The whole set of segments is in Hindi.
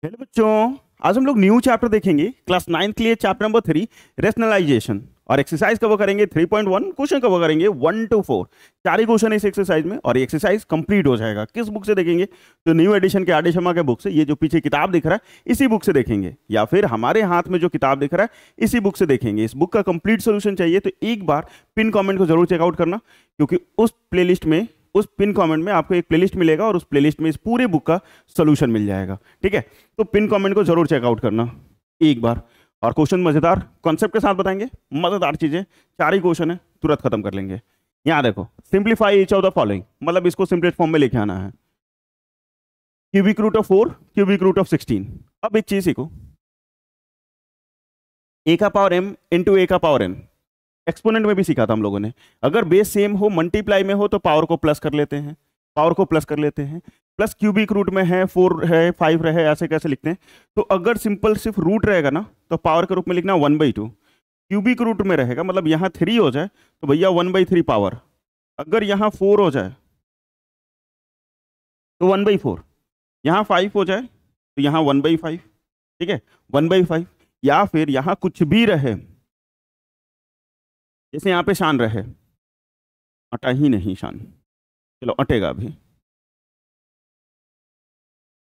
हेलो बच्चों, आज हम लोग न्यू चैप्टर देखेंगे क्लास 9 के लिए चैप्टर नंबर 3 रेशनलाइजेशन। और एक्सरसाइज कवर करेंगे 3.1, क्वेश्चन कवर करेंगे 1 to 4। चार ही क्वेश्चन है इस एक्सरसाइज में और ये एक्सरसाइज कंप्लीट हो जाएगा। किस बुक से देखेंगे? तो न्यू एडिशन के आर डी शर्मा के बुक से। ये जो पीछे किताब दिख रहा है इसी बुक से देखेंगे, या फिर हमारे हाथ में जो किताब दिख रहा है इसी बुक से देखेंगे। इस बुक का कंप्लीट सोल्यूशन चाहिए तो एक बार पिन कॉमेंट को जरूर चेकआउट करना, क्योंकि उस प्लेलिस्ट में, उस पिन कमेंट में आपको एक प्लेलिस्ट मिलेगा और उस प्लेलिस्ट में इस पूरे बुक का सोल्यूशन मिल जाएगा। ठीक है, तो पिन कमेंट को जरूर चेकआउट करना एक बार। और क्वेश्चन मजेदार कॉन्सेप्ट के साथ बताएंगे, मजेदार चीजें। चार ही क्वेश्चन है, तुरंत खत्म कर लेंगे। यहां देखो, simplify each of the following, मतलब इसको सिंपलेस्ट फॉर्म में लेके आना है। Cubic root of 4, cubic root of 16। अब एक चीज सीखो, ए का पावर m इंटू ए का पावर n। एक्सपोनेंट में भी सीखा था हम लोगों ने। अगर बेस सेम हो, मल्टीप्लाई में हो, तो पावर को प्लस कर लेते हैं, पावर को प्लस कर लेते हैं। प्लस क्यूबिक रूट में है 4 है 5 रहे, ऐसे कैसे लिखते हैं? तो अगर सिंपल सिर्फ रूट रहेगा ना तो पावर के रूप में लिखना 1/2। क्यूबिक रूट में रहेगा मतलब यहाँ 3 हो जाए तो भैया 1/3 पावर। अगर यहाँ 4 हो जाए तो 1/4। यहाँ 5 हो जाए तो यहाँ 1/5। ठीक है, 1/5। या फिर यहाँ कुछ भी रहे, जैसे यहाँ पे शान रहे, अटा ही नहीं शान, चलो अटेगा अभी,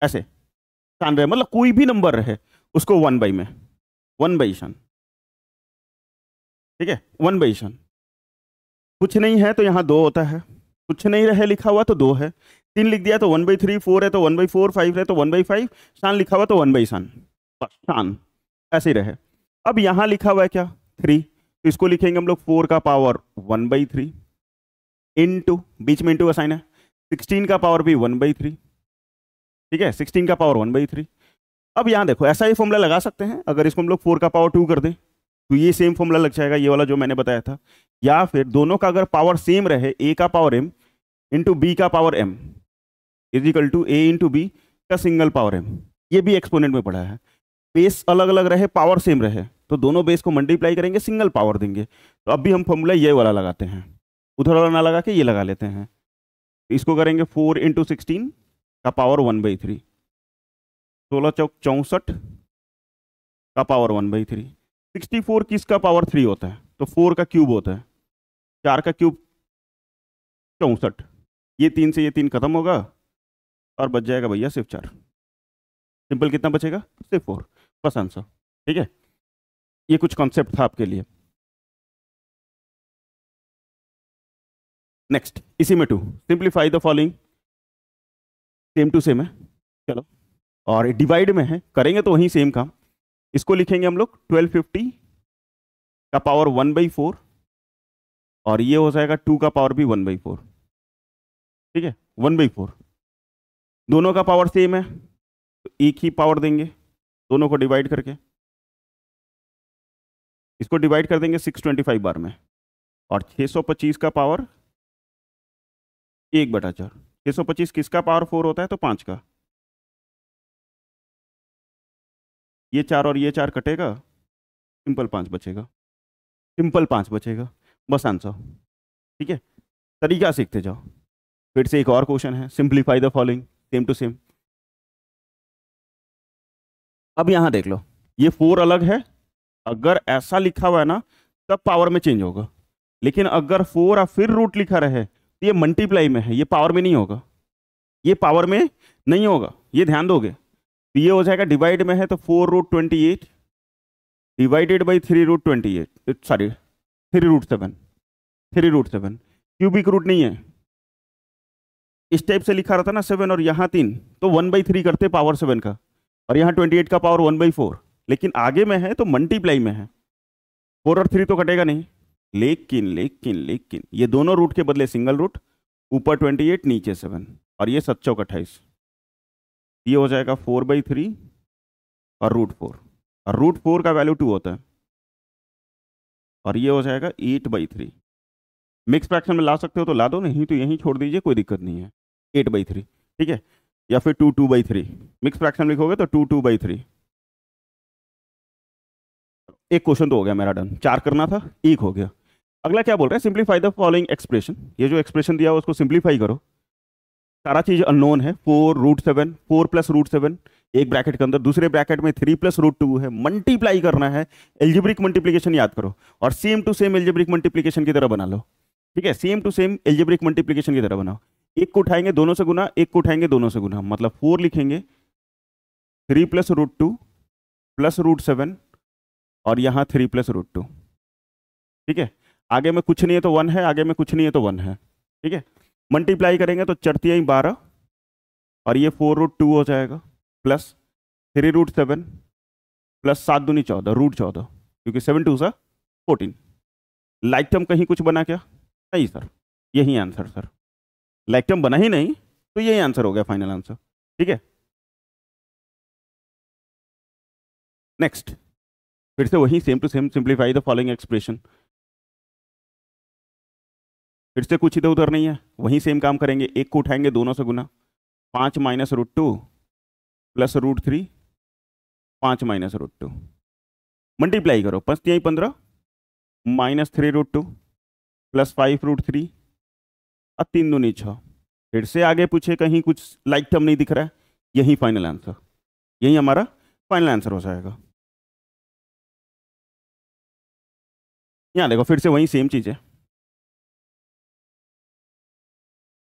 ऐसे शान रहे मतलब कोई भी नंबर रहे उसको 1 में, 1 शान। ठीक है, 1 शान। कुछ नहीं है तो यहाँ 2 होता है, कुछ नहीं रहे लिखा हुआ तो 2 है, 3 लिख दिया तो 1/3, 4 है तो 1/4, 5 है तो 1/5, शान लिखा हुआ तो 1 शान, बस शान ऐसे ही रहे। अब यहाँ लिखा हुआ है क्या? 3, तो इसको लिखेंगे हम लोग 4 का पावर 1/3 इंटू, बीच में इंटू का साइन है, 16 का पावर भी 1/3। ठीक है, 16 का पावर 1/3। अब यहाँ देखो, ऐसा ही फॉर्मूला लगा सकते हैं। अगर इसको हम लोग 4 का पावर 2 कर दें तो ये सेम फॉर्मूला लग जाएगा, ये वाला जो मैंने बताया था। या फिर दोनों का अगर पावर सेम रहे, ए का पावर m इंटू बी का power m is equal to a into b का सिंगल पावर m। ये भी एक्सपोनेंट में पढ़ा है। बेस अलग अलग रहे, पावर सेम रहे, तो दोनों बेस को मल्टीप्लाई करेंगे, सिंगल पावर देंगे। तो अब भी हम फॉर्मूला ये वाला लगाते हैं, उधर वाला ना लगा के ये लगा लेते हैं। इसको करेंगे 4 इंटू 16 का पावर 1/3, 16 चौक 64 का पावर 1/3। 64 किसका पावर 3 होता है? तो 4 का क्यूब होता है, 4 का क्यूब 64। ये 3 से ये 3 खत्म होगा और बच जाएगा भैया सिर्फ 4। सिंपल कितना बचेगा? सिर्फ 4, बस आंसर। ठीक है, ये कुछ कॉन्सेप्ट था आपके लिए। नेक्स्ट, इसी में 2, simplify the following. Same to same है, चलो। और डिवाइड में है, करेंगे तो वही सेम काम। इसको लिखेंगे हम लोग 1250 का पावर 1/4 और ये हो जाएगा 2 का पावर भी 1/4। ठीक है, 1/4। दोनों का पावर सेम है तो एक ही पावर देंगे, दोनों को डिवाइड करके। इसको डिवाइड कर देंगे 625 बार में, और 625 का पावर 1/4। 625 किसका पावर 4 होता है? तो 5 का। ये 4 और ये 4 कटेगा, सिंपल 5 बचेगा, सिंपल 5 बचेगा, बस आंसर। ठीक है, तरीका सीखते जाओ। फिर से एक और क्वेश्चन है, simplify the following, same to same. अब यहां देख लो, ये 4 अलग है, अगर ऐसा लिखा हुआ है ना तब पावर में चेंज होगा। लेकिन अगर 4 और फिर रूट लिखा रहे तो ये मल्टीप्लाई में है, ये पावर में नहीं होगा, ये पावर में नहीं होगा, ये ध्यान दोगे। तो ये हो जाएगा डिवाइड में है तो 4√28 divided by 3√28, sorry 3√7, 3√7। Cubic root नहीं है, इस टाइप से लिखा रहता ना 7 और यहाँ 3, तो 1/3 करते पावर 7 का, और यहाँ 28 का पावर 1/4। लेकिन आगे में है तो मल्टीप्लाई में है, 4 और 3 तो कटेगा नहीं। लेकिन लेकिन लेकिन ये दोनों रूट के बदले सिंगल रूट, ऊपर 28 नीचे 7, और ये 7 चौक 28। ये हो जाएगा 4/3 और √4, और √4 का वैल्यू 2 होता है, और ये हो जाएगा 8/3। मिक्स फ्रैक्शन में ला सकते हो तो ला दो, नहीं तो यहीं छोड़ दीजिए, कोई दिक्कत नहीं है। 8/3, ठीक है, या फिर 2/3। मिक्स फ्रैक्शन लिखोगे तो 2/3। एक क्वेश्चन तो हो गया मेरा डन, 4 करना था, 1 हो गया। अगला क्या बोल रहा है? Simplify the following expression. ये जो एक्सप्रेशन दिया है उसको सिंप्लीफाई करो। सारा चीज अननोन है, 4√7, 4 + √7 एक ब्रैकेट के अंदर, दूसरे ब्रैकेट में 3 प्लस रूट 2 है, मल्टीप्लाई करना है, एल्जेब्रिक मल्टीप्लिकेशन याद करो और same to same algebraic multiplication की तरह बना लो। ठीक है, same to same algebraic multiplication की तरह बनाओ। एक को उठाएंगे दोनों से गुना, एक को उठाएंगे दोनों से गुना, मतलब 4 लिखेंगे, 3 प्लस रूट 2 प्लस रूट 7 और यहाँ 3 प्लस रूट 2। ठीक है, आगे में कुछ नहीं है तो 1 है, आगे में कुछ नहीं है तो 1 है। ठीक है, मल्टीप्लाई करेंगे तो चरतियाई 12 और ये 4 रूट 2 हो जाएगा, प्लस 3 रूट 7 प्लस 7 दूनी 14 रूट 14, क्योंकि 7 2 सा 14। लाइक टर्म कहीं कुछ बना क्या? नहीं सर, यही आंसर सर, लाइक टर्म बना ही नहीं, तो यही आंसर हो गया फाइनल आंसर। ठीक है, नेक्स्ट, फिर से वही same to same, simplify the following expression. फिर से कुछ इधर उधर नहीं है, वही सेम काम करेंगे, एक को उठाएंगे दोनों से गुना, 5 minus root 2 plus root 3, 5 minus root 2, multiply करो, 5 तिहाई 15 माइनस 3 रूट 2 प्लस 5 रूट 3 और 3 दूनी 6। फिर से आगे पूछे, कहीं कुछ लाइक टर्म नहीं दिख रहा है, यही फाइनल आंसर, यही हमारा फाइनल आंसर हो जाएगा। यहाँ देखो, फिर से वही सेम चीज है,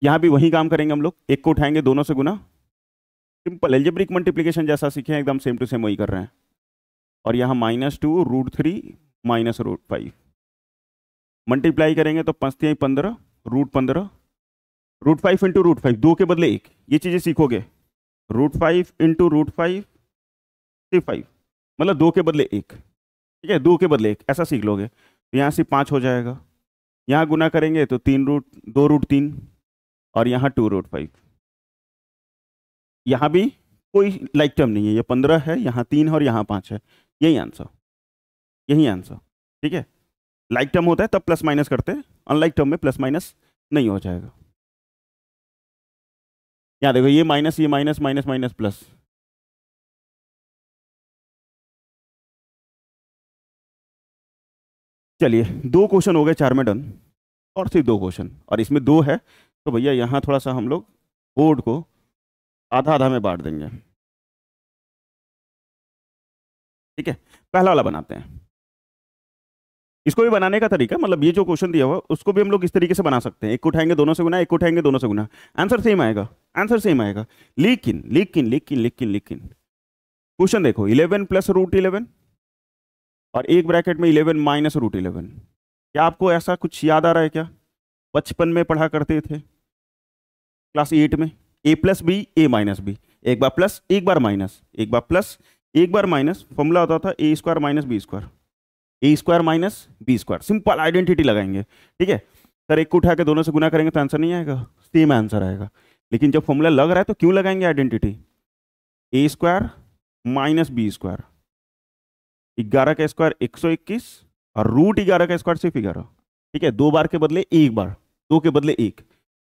यहाँ भी वही काम करेंगे हम लोग, एक को उठाएंगे दोनों से गुना, सिंपल एल्जेब्रिक मल्टीप्लिकेशन जैसा सीखे हैं, एकदम सेम टू सेम वही कर रहे हैं। और यहाँ -2 रूट 3 माइनस रूट 5, मल्टीप्लाई करेंगे तो 5 तिहाई 15 रूट 15, रूट 5 इंटू रूट 5, 2 के बदले 1, ये चीज़ें सीखोगे, रूट 5 इंटू रूट 5 5, मतलब 2 के बदले 1। ठीक है, 2 के बदले 1 ऐसा सीख लोगे, तो यहाँ से 5 हो जाएगा, यहाँ गुना करेंगे तो 2 रूट 3 और यहाँ 2 रूट 5। यहाँ भी कोई लाइक टर्म नहीं है, ये 15 है, यहाँ 3 है और यहाँ 5 है, यही आंसर, यही आंसर। ठीक है, लाइक टर्म होता है तब प्लस माइनस करते हैं, अनलाइक टर्म में प्लस माइनस नहीं हो जाएगा। यहाँ देखो, ये माइनस माइनस माइनस प्लस, चलिए 2 क्वेश्चन हो गए 4 में डन, और सिर्फ 2 क्वेश्चन, और इसमें 2 है तो भैया यहाँ थोड़ा सा हम लोग बोर्ड को आधा आधा में बांट देंगे। ठीक है, पहला वाला बनाते हैं। इसको भी बनाने का तरीका, मतलब ये जो क्वेश्चन दिया हुआ उसको भी हम लोग इस तरीके से बना सकते हैं, एक को उठाएंगे दोनों से गुना, एक को उठाएंगे दोनों से गुना, आंसर सेम आएगा, आंसर सेम आएगा। लेकिन लेकिन लेकिन लेकिन लेकिन क्वेश्चन देखो, 11 प्लस रूट 11 और एक ब्रैकेट में 11 माइनस रूट 11। क्या आपको ऐसा कुछ याद आ रहा है क्या? बचपन में पढ़ा करते थे क्लास 8 में, ए plus B A minus B, एक बार प्लस एक बार माइनस, एक बार प्लस एक बार माइनस, फॉर्मूला होता था A square minus B square, A square minus B square, simple identity लगाएंगे। ठीक है सर, एक को उठा के दोनों से गुना करेंगे तो आंसर नहीं आएगा, सेम आंसर आएगा। लेकिन जब फॉर्मूला लग रहा है तो क्यों लगाएंगे आइडेंटिटी? ए स्क्वायर माइनस बी स्क्वायर, 11 का स्क्वायर 121 और रूट 11 का स्क्वायर सिर्फ 11। ठीक है, 2 बार के बदले एक बार, 2 के बदले 1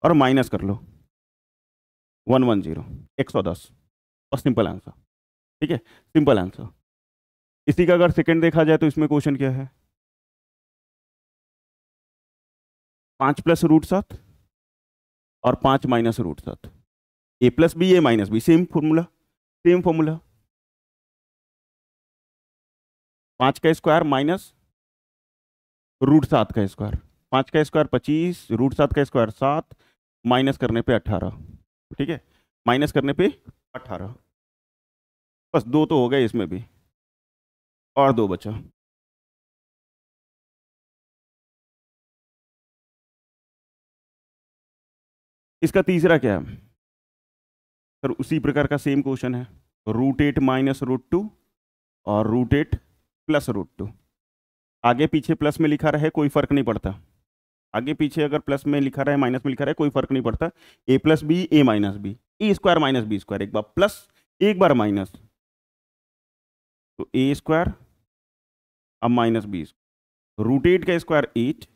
और माइनस कर लो 110 110 और सिंपल आंसर। ठीक है, सिंपल आंसर। इसी का अगर सेकंड देखा जाए तो इसमें क्वेश्चन क्या है, 5 प्लस रूट 7 और 5 minus root 7, A plus B A minus B, same formula, same formula, 5 का स्क्वायर माइनस रूट 7 का स्क्वायर, 5 का स्क्वायर 25, रूट 7 का स्क्वायर 7, माइनस करने पे 18। ठीक है, माइनस करने पे 18, बस 2 तो हो गए इसमें भी, और 2 बचा। इसका तीसरा क्या है सर? उसी प्रकार का सेम क्वेश्चन है, रूट 8 माइनस रूट 2 और रूट 8 प्लस रूट 2। आगे पीछे प्लस में लिखा रहे कोई फर्क नहीं पड़ता, आगे पीछे अगर प्लस में लिखा रहे माइनस में लिखा रहे कोई फर्क नहीं पड़ता, ए plus B A minus B, A square minus B square, एक बार प्लस एक बार माइनस, तो ए स्क्वायर अब माइनस बी, रूट 8 का स्क्वायर 8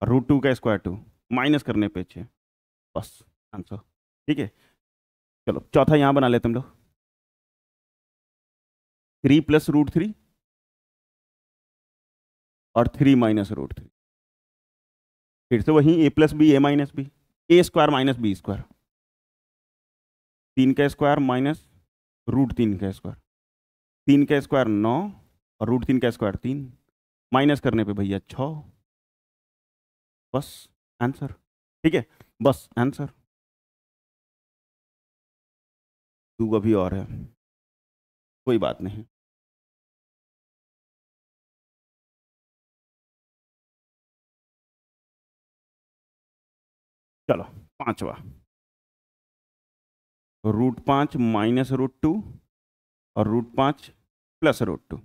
और रूट 2 का स्क्वायर 2, माइनस करने पे 6, बस आंसर। ठीक है, चलो चौथा यहां बना लेते हम लोग, 3 प्लस रूट 3 और 3 माइनस रूट 3, फिर से वही ए plus B A minus B, A square minus B square, 3 का स्क्वायर माइनस रूट 3 का स्क्वायर, 3 का स्क्वायर 9 और रूट 3 का स्क्वायर 3, माइनस करने पे भैया 6, बस आंसर। ठीक है, बस आंसर। तू अभी और है, कोई बात नहीं। चलो पांचवा, रूट 5 माइनस रूट 2 और रूट 5 प्लस रूट 2।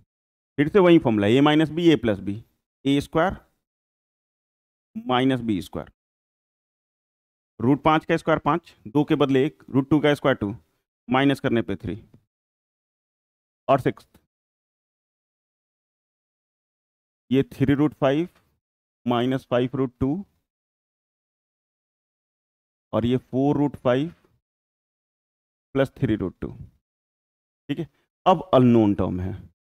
फिर से वही formula, A minus B A plus B, A square minus B square. Root 5 का स्क्वायर 5, 2 के बदले 1, रूट 2 का स्क्वायर 2, माइनस करने पे 3 और 6, ये 3 रूट 5 माइनस 5 रूट 2 और ये 4 रूट 5 प्लस 3 रूट 2। ठीक है, अब अननोन टर्म है,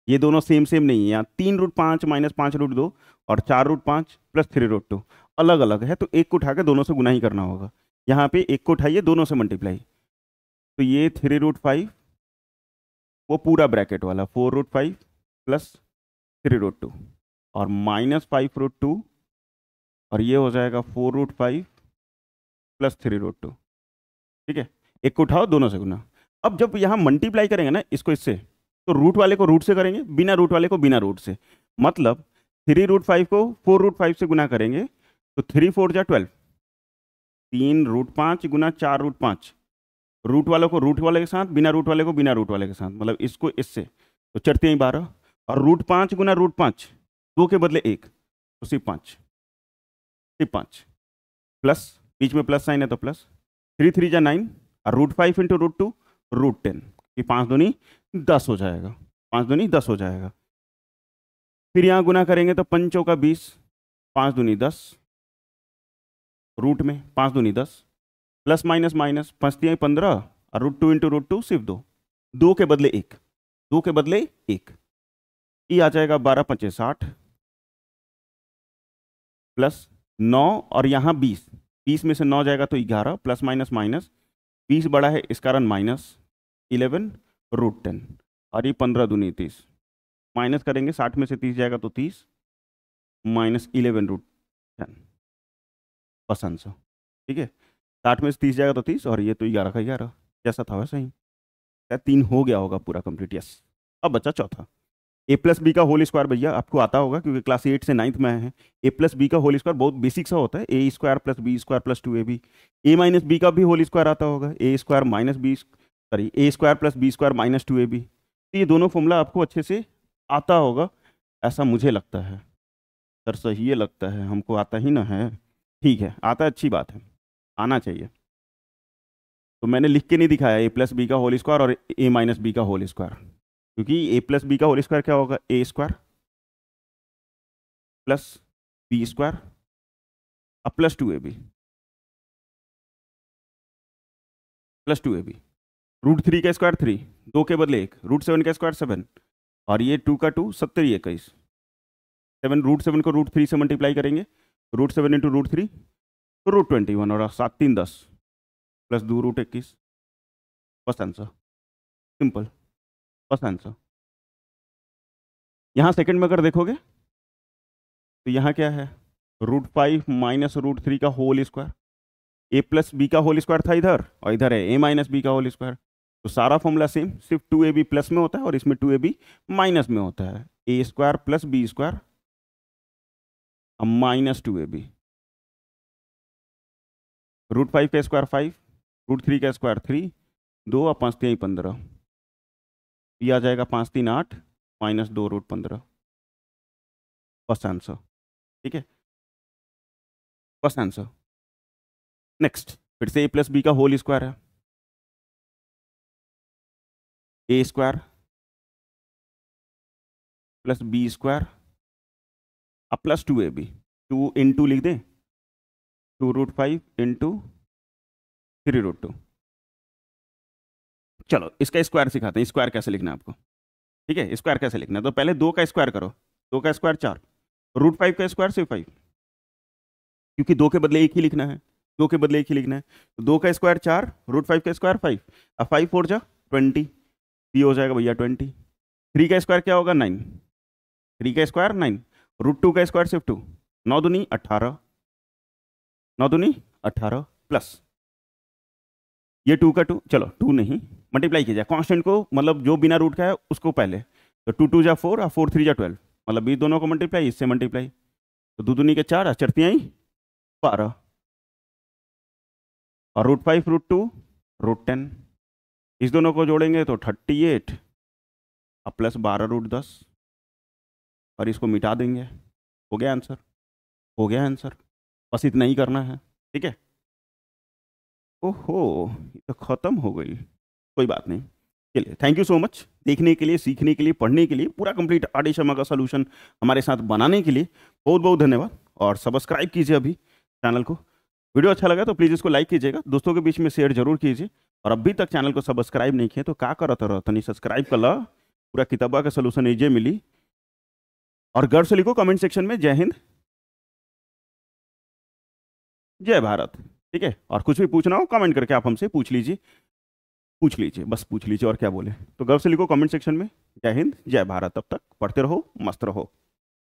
ये दोनों सेम सेम नहीं है। यहाँ 3 रूट 5 माइनस 5 रूट 2 और 4 रूट 5 प्लस 3 रूट 2 अलग अलग है, तो एक को उठा के दोनों से गुना ही करना होगा। यहाँ पे एक को उठाइए, दोनों से मल्टीप्लाई, तो ये 3 रूट 5 वो पूरा ब्रैकेट वाला 4 रूट 5 प्लस 3 रूट 2 और माइनस 5 रूट 2 और ये हो जाएगा 4 रूट 5 प्लस 3 रूट 2। ठीक है, एक को उठाओ, दोनों से गुना। अब जब यहाँ मल्टीप्लाई करेंगे ना इसको इससे, तो रूट वाले को रूट से करेंगे, बिना रूट वाले को बिना रूट से। मतलब 3 रूट 5 को 4 रूट 5 से गुना करेंगे तो 3 4 जा 12, 3 रूट 5 गुना 4 रूट 5, रूट वालों को रूट वाले के साथ, बिना रूट वाले को बिना रूट वाले के साथ, मतलब इसको इससे, तो चढ़ते हैं 12। और रूट 5 गुना रूट 5, 2 के बदले 1, तो सिर्फ 5, सिर्फ 5 प्लस, बीच में प्लस साइन है तो प्लस, 3 3 जा 9 और रूट 5 इंटू रूट 2 रूट 10, कि 5 दूनी 10 हो जाएगा, 5 दूनी 10 हो जाएगा। फिर यहाँ गुना करेंगे तो 5 का 20, 5 दूनी 10, रूट में 5 दूनी 10, प्लस माइनस माइनस 5 15 और रूट 2 इंटू रूट 2 सिर्फ 2, 2 के बदले 1, 2 के बदले 1, ये आ जाएगा 12 5 60 प्लस 9 और यहाँ 20, 20 में से 9 जाएगा तो 11 प्लस माइनस माइनस, 20 बड़ा है इस कारण माइनस 11 रूट 10 और ये 15 दूनी 30, माइनस करेंगे 60 में से 30 जाएगा तो 30 माइनस 11 रूट 10, बस आंसर। ठीक है, 60 में से 30 जाएगा तो 30 और ये तो 11 का 11, जैसा था वैसा ही। शायद 3 हो गया होगा पूरा कंप्लीट, यस। अब बचा चौथा, ए प्लस बी का होल स्क्वायर। भैया आपको आता होगा क्योंकि क्लास 8 से 9th में आए हैं। ए प्लस बी का होल स्क्वायर बहुत बेसिक सा होता है, A square plus B square plus 2ab। A minus B का भी होल स्क्वायर आता होगा, ए square minus B, sorry A square plus B square minus 2ab। तो ये दोनों फॉर्मूला आपको अच्छे से आता होगा, ऐसा मुझे लगता है। सर सही ये लगता है, हमको आता ही ना है। ठीक है, आता है, अच्छी बात है, आना चाहिए। तो मैंने लिख के नहीं दिखाया ए प्लस बी का होल स्क्वायर और ए माइनस बी का होल स्क्वायर, क्योंकि ए प्लस बी का होल स्क्वायर क्या होगा, ए स्क्वायर प्लस बी स्क्वायर अब plus 2ab, plus 2ab। Root 3 का स्क्वायर 3, 2 के बदले 1, रूट 7 का स्क्वायर 7 और ये 2 का 2 70 21, 7 रूट 7 को रूट 3 से मल्टीप्लाई करेंगे, रूट 7 इंटू रूट 3 तो रूट 21 और 7 3 10 प्लस 2 रूट 21, बस आंसर, सिंपल, बस आंसर। यहाँ सेकंड में अगर देखोगे तो यहाँ क्या है, रूट 5 माइनस रूट 3 का होल स्क्वायर, ए प्लस बी का होल स्क्वायर था इधर और इधर है ए माइनस बी का होल स्क्वायर। तो सारा फॉर्मूला सेम, सिर्फ 2ab प्लस में होता है और इसमें 2ab माइनस में होता है, A square plus B square minus 2ab। Root 5 का स्क्वायर 5, रूट 3 का स्क्वायर 3, 2 और 5 3 15, ये आ जाएगा 5 3 8 माइनस 2 रूट 15, फर्स्ट आंसर। ठीक है, फर्स्ट आंसर। नेक्स्ट, फिर से ए प्लस बी का होल स्क्वायर है, A square plus B square अब प्लस 2ab, 2 इंटू लिख दें, 2 रूट 5 इंटू 3 रूट 2। चलो इसका स्क्वायर सिखाते हैं, स्क्वायर कैसे लिखना है आपको। ठीक है, स्क्वायर कैसे लिखना है, तो पहले 2 का स्क्वायर करो, 2 का स्क्वायर 4, रूट 5 का स्क्वायर सिर्फ 5, क्योंकि 2 के बदले 1 ही लिखना है, 2 के बदले 1 ही लिखना है, तो 2 का स्क्वायर 4, रूट 5 का स्क्वायर 5, अब 5 4 जा 20, बी हो जाएगा भैया 20। 3 का स्क्वायर क्या होगा 9, 3 का स्क्वायर 9, √2 का स्क्वायर सिर्फ 2, 9 दूनी 18, 9 दूनी 18 प्लस ये 2 का 2, चलो 2 नहीं मल्टीप्लाई कीजिए कांस्टेंट को, मतलब जो बिना रूट का है उसको पहले, तो 2 2 जा 4 और 4 3 जा 12, मतलब बीच दोनों को मल्टीप्लाई, इससे मल्टीप्लाई, तो 2 दूनी के 4, अचरती आई 12, और √5 √2 √10, इस दोनों को जोड़ेंगे तो 38 और प्लस 12 √10, और इसको मिटा देंगे, हो गया आंसर, हो गया आंसर, बस इतना ही करना है, ठीक है। ओहो, ये तो ख़त्म हो गई, कोई बात नहीं। चलिए, थैंक यू सो मच देखने के लिए, सीखने के लिए, पढ़ने के लिए, पूरा कंप्लीट आर.डी. शर्मा का सोल्यूशन हमारे साथ बनाने के लिए बहुत बहुत धन्यवाद। और सब्सक्राइब कीजिए अभी चैनल को, वीडियो अच्छा लगा तो प्लीज़ इसको लाइक कीजिएगा, दोस्तों के बीच में शेयर जरूर कीजिए, और अभी तक चैनल को सब्सक्राइब नहीं किए तो क्या करत रहो, तनी सब्सक्राइब कर ला, पूरा किताबा का सोल्यूशन इजे मिली। और गर्व से लिखो कमेंट सेक्शन में जय हिंद जय भारत, ठीक है। और कुछ भी पूछना हो कमेंट करके आप हमसे पूछ लीजिए, पूछ लीजिए, बस पूछ लीजिए, और क्या बोले। तो गर्व से लिखो कमेंट सेक्शन में जय हिंद जय भारत। तब तक पढ़ते रहो, मस्त रहो।